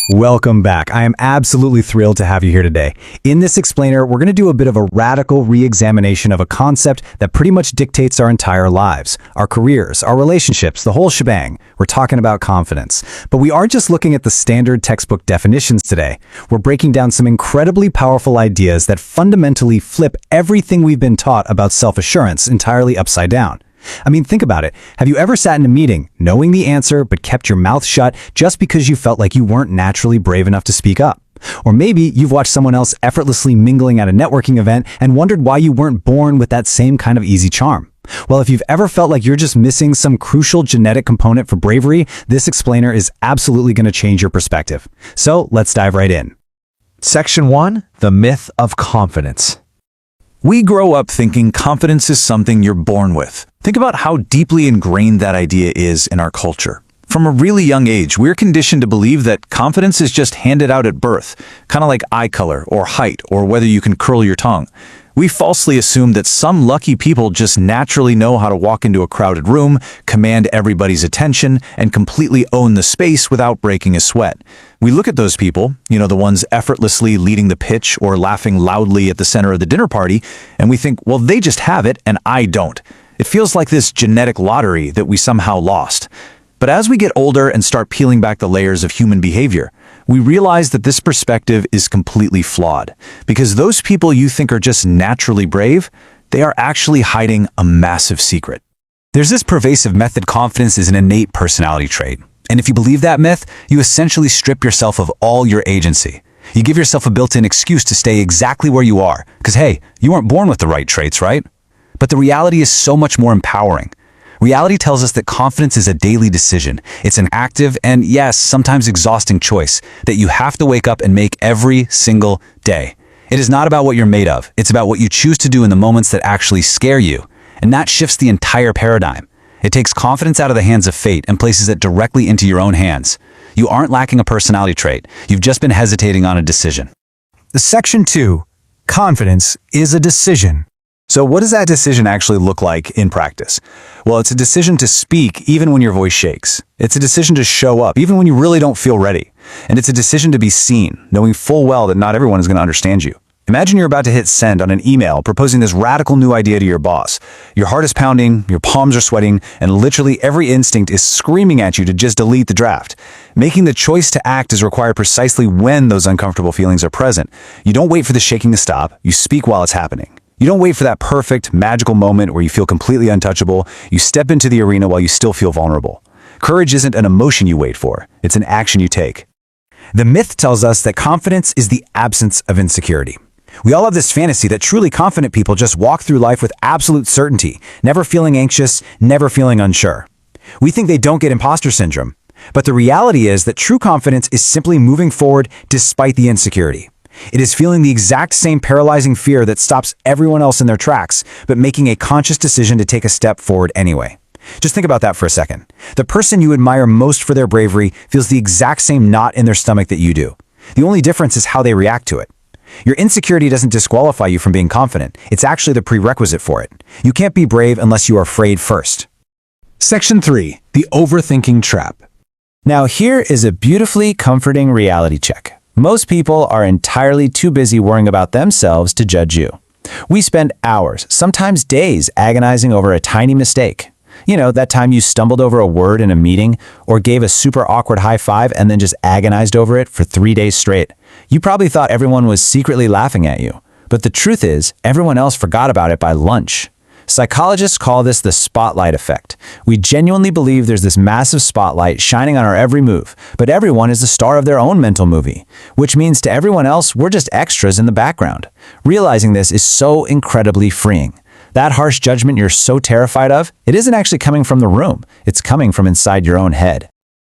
Welcome back. I am absolutely thrilled to have you here today. In this explainer, we're going to do a bit of a radical re-examination of a concept that pretty much dictates our entire lives, our careers, our relationships, the whole shebang. We're talking about confidence. But we aren't just looking at the standard textbook definitions today. We're breaking down some incredibly powerful ideas that fundamentally flip everything we've been taught about self-assurance entirely upside down. I mean, think about it. Have you ever sat in a meeting, knowing the answer, but kept your mouth shut just because you felt like you weren't naturally brave enough to speak up? Or maybe you've watched someone else effortlessly mingling at a networking event and wondered why you weren't born with that same kind of easy charm. Well, if you've ever felt like you're just missing some crucial genetic component for bravery, this explainer is absolutely going to change your perspective. So let's dive right in. Section 1. The myth of confidence. We grow up thinking confidence is something you're born with. Think about how deeply ingrained that idea is in our culture. From a really young age, we're conditioned to believe that confidence is just handed out at birth, kind of like eye color or height or whether you can curl your tongue. We falsely assume that some lucky people just naturally know how to walk into a crowded room, command everybody's attention, and completely own the space without breaking a sweat. We look at those people, the ones effortlessly leading the pitch or laughing loudly at the center of the dinner party, and we think, well, they just have it and I don't. It feels like this genetic lottery that we somehow lost. But as we get older and start peeling back the layers of human behavior, we realize that this perspective is completely flawed, because those people you think are just naturally brave, they are actually hiding a massive secret. There's this pervasive myth that confidence is an innate personality trait. And if you believe that myth, you essentially strip yourself of all your agency. You give yourself a built-in excuse to stay exactly where you are, because hey, you weren't born with the right traits, right? But the reality is so much more empowering. Reality tells us that confidence is a daily decision. It's an active and, yes, sometimes exhausting choice that you have to wake up and make every single day. It is not about what you're made of. It's about what you choose to do in the moments that actually scare you. And that shifts the entire paradigm. It takes confidence out of the hands of fate and places it directly into your own hands. You aren't lacking a personality trait. You've just been hesitating on a decision. Section 2. Confidence is a decision. So what does that decision actually look like in practice? Well, it's a decision to speak even when your voice shakes. It's a decision to show up even when you really don't feel ready. And it's a decision to be seen, knowing full well that not everyone is going to understand you. Imagine you're about to hit send on an email proposing this radical new idea to your boss. Your heart is pounding, your palms are sweating, and literally every instinct is screaming at you to just delete the draft. Making the choice to act is required precisely when those uncomfortable feelings are present. You don't wait for the shaking to stop, you speak while it's happening. You don't wait for that perfect, magical moment where you feel completely untouchable. You step into the arena while you still feel vulnerable. Courage isn't an emotion you wait for, it's an action you take. The myth tells us that confidence is the absence of insecurity. We all have this fantasy that truly confident people just walk through life with absolute certainty, never feeling anxious, never feeling unsure. We think they don't get imposter syndrome. But the reality is that true confidence is simply moving forward despite the insecurity. It is feeling the exact same paralyzing fear that stops everyone else in their tracks, but making a conscious decision to take a step forward anyway. Just think about that for a second. The person you admire most for their bravery feels the exact same knot in their stomach that you do. The only difference is how they react to it. Your insecurity doesn't disqualify you from being confident. It's actually the prerequisite for it. You can't be brave unless you are afraid first. Section 3. The overthinking trap. Now here is a beautifully comforting reality check. Most people are entirely too busy worrying about themselves to judge you. We spend hours, sometimes days, agonizing over a tiny mistake. That time you stumbled over a word in a meeting or gave a super awkward high five and then just agonized over it for 3 days straight. You probably thought everyone was secretly laughing at you. But the truth is, everyone else forgot about it by lunch. Psychologists call this the spotlight effect. We genuinely believe there's this massive spotlight shining on our every move, but everyone is the star of their own mental movie, which means to everyone else, we're just extras in the background. Realizing this is so incredibly freeing. That harsh judgment you're so terrified of, it isn't actually coming from the room. It's coming from inside your own head.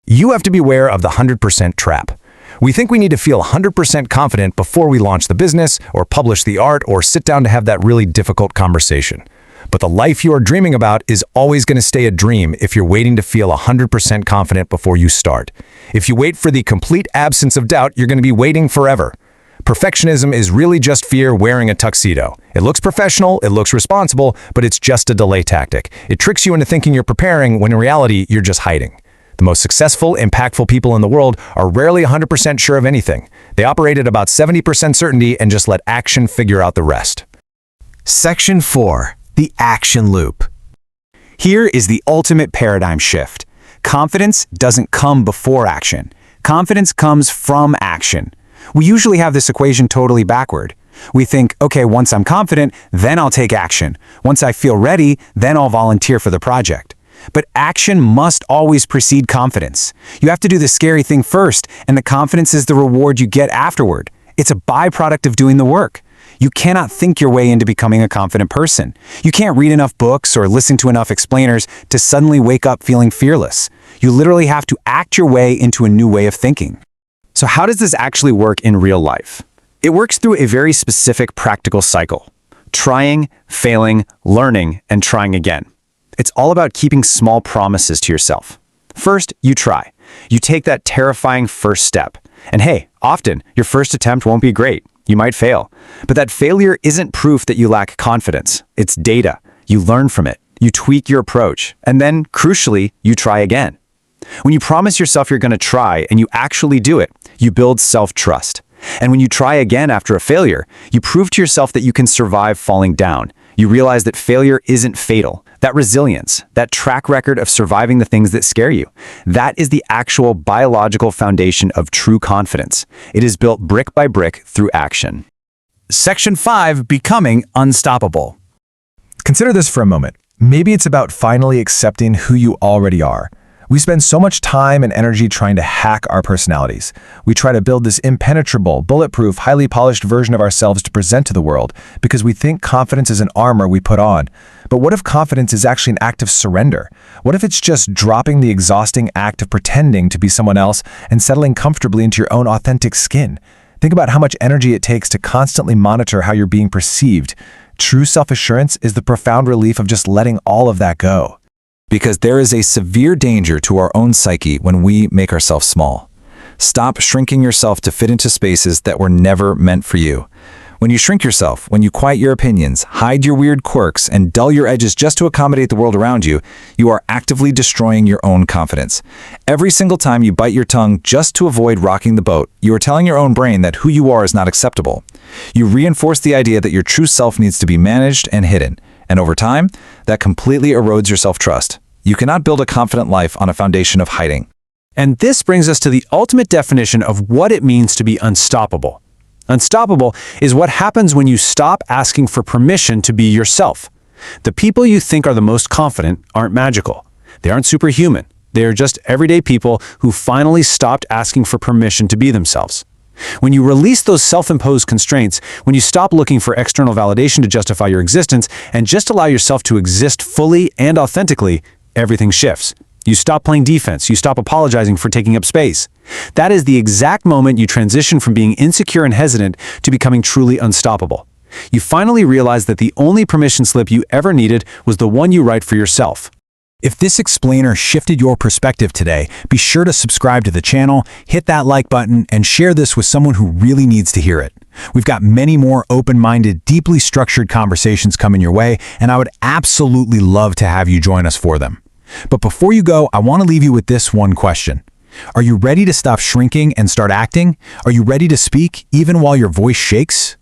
You have to beware of the 100% trap. We think we need to feel 100% confident before we launch the business, or publish the art, or sit down to have that really difficult conversation. But the life you are dreaming about is always going to stay a dream if you're waiting to feel 100% confident before you start. If you wait for the complete absence of doubt, you're going to be waiting forever. Perfectionism is really just fear wearing a tuxedo. It looks professional, it looks responsible, but it's just a delay tactic. It tricks you into thinking you're preparing when in reality, you're just hiding. The most successful, impactful people in the world are rarely 100% sure of anything. They operate at about 70% certainty and just let action figure out the rest. Section 4. The action loop. Here is the ultimate paradigm shift. Confidence doesn't come before action. Confidence comes from action. We usually have this equation totally backward. We think, okay, once I'm confident, then I'll take action. Once I feel ready, then I'll volunteer for the project. But action must always precede confidence. You have to do the scary thing first, and the confidence is the reward you get afterward. It's a byproduct of doing the work. You cannot think your way into becoming a confident person. You can't read enough books or listen to enough explainers to suddenly wake up feeling fearless. You literally have to act your way into a new way of thinking. So how does this actually work in real life? It works through a very specific practical cycle. Trying, failing, learning, and trying again. It's all about keeping small promises to yourself. First, you try. You take that terrifying first step. And hey, often, your first attempt won't be great. You might fail. But that failure isn't proof that you lack confidence. It's data. You learn from it. You tweak your approach. And then, crucially, you try again. When you promise yourself you're going to try and you actually do it, you build self-trust. And when you try again after a failure, you prove to yourself that you can survive falling down. You realize that failure isn't fatal. That resilience, that track record of surviving the things that scare you, that is the actual biological foundation of true confidence. It is built brick by brick through action. Section 5. Becoming unstoppable. Consider this for a moment. Maybe it's about finally accepting who you already are. We spend so much time and energy trying to hack our personalities. We try to build this impenetrable, bulletproof, highly polished version of ourselves to present to the world because we think confidence is an armor we put on. But what if confidence is actually an act of surrender? What if it's just dropping the exhausting act of pretending to be someone else and settling comfortably into your own authentic skin? Think about how much energy it takes to constantly monitor how you're being perceived. True self-assurance is the profound relief of just letting all of that go. Because there is a severe danger to our own psyche when we make ourselves small. Stop shrinking yourself to fit into spaces that were never meant for you. When you shrink yourself, when you quiet your opinions, hide your weird quirks, and dull your edges just to accommodate the world around you, you are actively destroying your own confidence. Every single time you bite your tongue just to avoid rocking the boat, you are telling your own brain that who you are is not acceptable. You reinforce the idea that your true self needs to be managed and hidden. And over time, that completely erodes your self-trust. You cannot build a confident life on a foundation of hiding. And this brings us to the ultimate definition of what it means to be unstoppable. Unstoppable is what happens when you stop asking for permission to be yourself. The people you think are the most confident aren't magical. They aren't superhuman. They are just everyday people who finally stopped asking for permission to be themselves. When you release those self-imposed constraints, when you stop looking for external validation to justify your existence and just allow yourself to exist fully and authentically, everything shifts. You stop playing defense. You stop apologizing for taking up space. That is the exact moment you transition from being insecure and hesitant to becoming truly unstoppable. You finally realize that the only permission slip you ever needed was the one you write for yourself. If this explainer shifted your perspective today, be sure to subscribe to the channel, hit that like button, and share this with someone who really needs to hear it. We've got many more open-minded, deeply structured conversations coming your way, and I would absolutely love to have you join us for them. But before you go, I want to leave you with this one question. Are you ready to stop shrinking and start acting? Are you ready to speak even while your voice shakes?